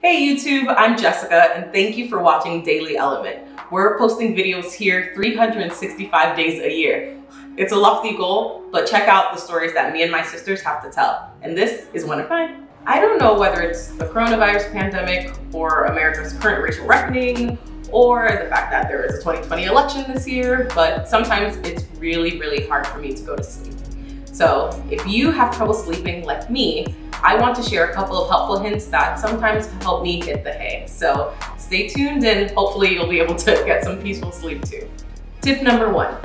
Hey YouTube, I'm Jessica and thank you for watching Daily Element. We're posting videos here 365 days a year. It's a lofty goal, but check out the stories that me and my sisters have to tell. And this is one of mine. I don't know whether it's the coronavirus pandemic or America's current racial reckoning or the fact that there is a 2020 election this year, but sometimes it's really hard for me to go to sleep. So if you have trouble sleeping like me, I want to share a couple of helpful hints that sometimes help me hit the hay. So stay tuned and hopefully you'll be able to get some peaceful sleep too. Tip number 1,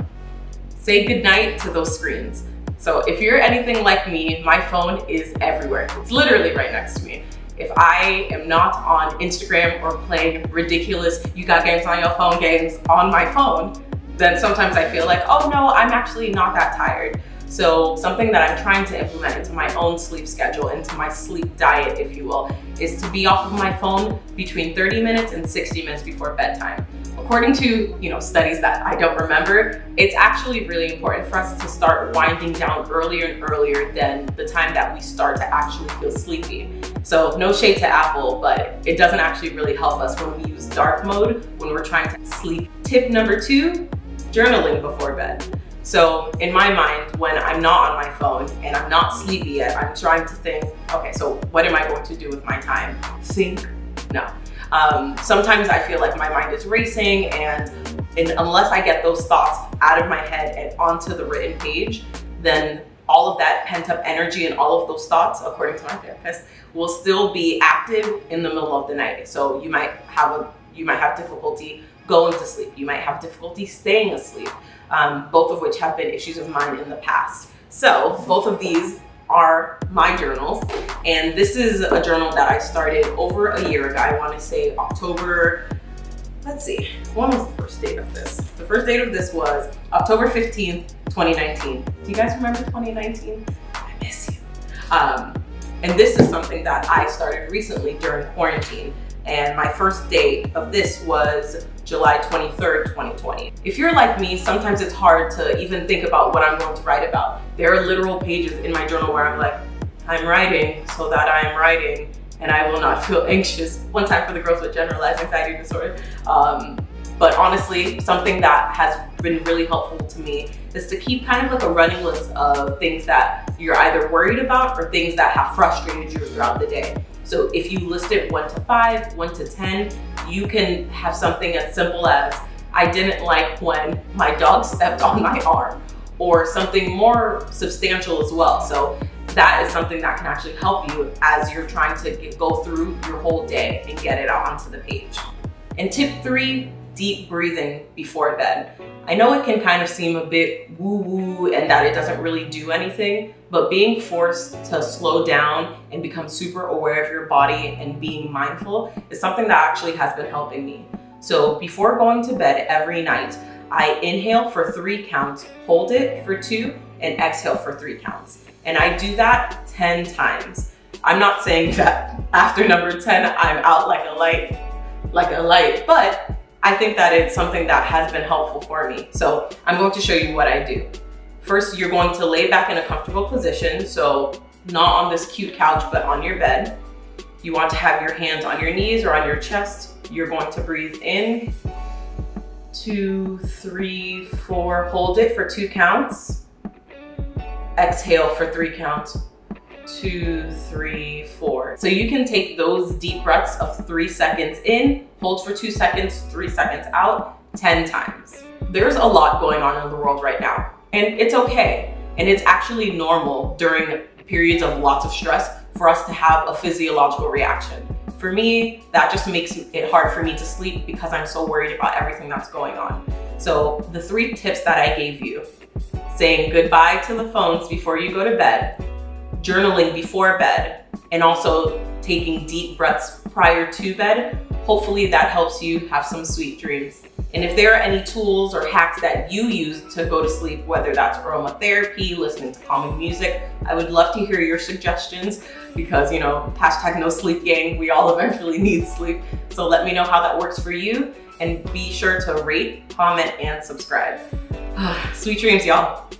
say goodnight to those screens. So if you're anything like me, my phone is everywhere. It's literally right next to me. If I am not on Instagram or playing ridiculous you got games on your phone games on my phone, then sometimes I feel like, oh no, I'm actually not that tired. So something that I'm trying to implement into my own sleep schedule, into my sleep diet, if you will, is to be off of my phone between 30 minutes and 60 minutes before bedtime. According to studies that I don't remember, it's actually really important for us to start winding down earlier and earlier than the time that we start to actually feel sleepy. So no shade to Apple, but it doesn't actually really help us when we use dark mode when we're trying to sleep. Tip number 2, journaling before bed. So in my mind, when I'm not on my phone and I'm not sleepy yet, I'm trying to think, okay, so what am I going to do with my time? Think? No. Sometimes I feel like my mind is racing and unless I get those thoughts out of my head and onto the written page, then all of that pent up energy and all of those thoughts, according to my therapist, will still be active in the middle of the night. So you might have difficulty going to sleep. You might have difficulty staying asleep. Both of which have been issues of mine in the past. So both of these are my journals, and this is a journal that I started over a year ago. I want to say October, let's see, when was the first date of this? The first date of this was October 15th, 2019. Do you guys remember 2019? I miss you. And this is something that I started recently during quarantine. And my first date of this was July 23rd, 2020. If you're like me, sometimes it's hard to even think about what I'm going to write about. There are literal pages in my journal where I'm like, I'm writing so that I am writing and I will not feel anxious. One time for the girls with generalized anxiety disorder. But honestly, something that has been really helpful to me is to keep kind of like a running list of things that you're either worried about or things that have frustrated you throughout the day. So if you list it 1 to 5, 1 to 10, you can have something as simple as, I didn't like when my dog stepped on my arm, or something more substantial as well. So that is something that can actually help you as you're trying to go through your whole day and get it out onto the page. And tip 3, deep breathing before bed. I know it can kind of seem a bit woo-woo and that it doesn't really do anything, but being forced to slow down and become super aware of your body and being mindful is something that actually has been helping me. So before going to bed every night, I inhale for 3 counts, hold it for 2, and exhale for 3 counts. And I do that 10 times. I'm not saying that after number 10, I'm out like a light, but I think that it's something that has been helpful for me. So I'm going to show you what I do. First, you're going to lay back in a comfortable position. So not on this cute couch, but on your bed. You want to have your hands on your knees or on your chest. You're going to breathe in, 2, 3, 4, hold it for 2 counts. Exhale for 3 counts. 2, 3, 4. So you can take those deep breaths of 3 seconds in, hold for 2 seconds, 3 seconds out, 10 times. There's a lot going on in the world right now, and it's okay. And it's actually normal during periods of lots of stress for us to have a physiological reaction. For me, that just makes it hard for me to sleep because I'm so worried about everything that's going on. So the 3 tips that I gave you, saying goodbye to the phones before you go to bed, journaling before bed, and also taking deep breaths prior to bed, hopefully that helps you have some sweet dreams. And if there are any tools or hacks that you use to go to sleep, whether that's aromatherapy, listening to calming music, I would love to hear your suggestions because, hashtag no sleep gang, we all eventually need sleep. So let me know how that works for you, and be sure to rate, comment, and subscribe. Sweet dreams, y'all.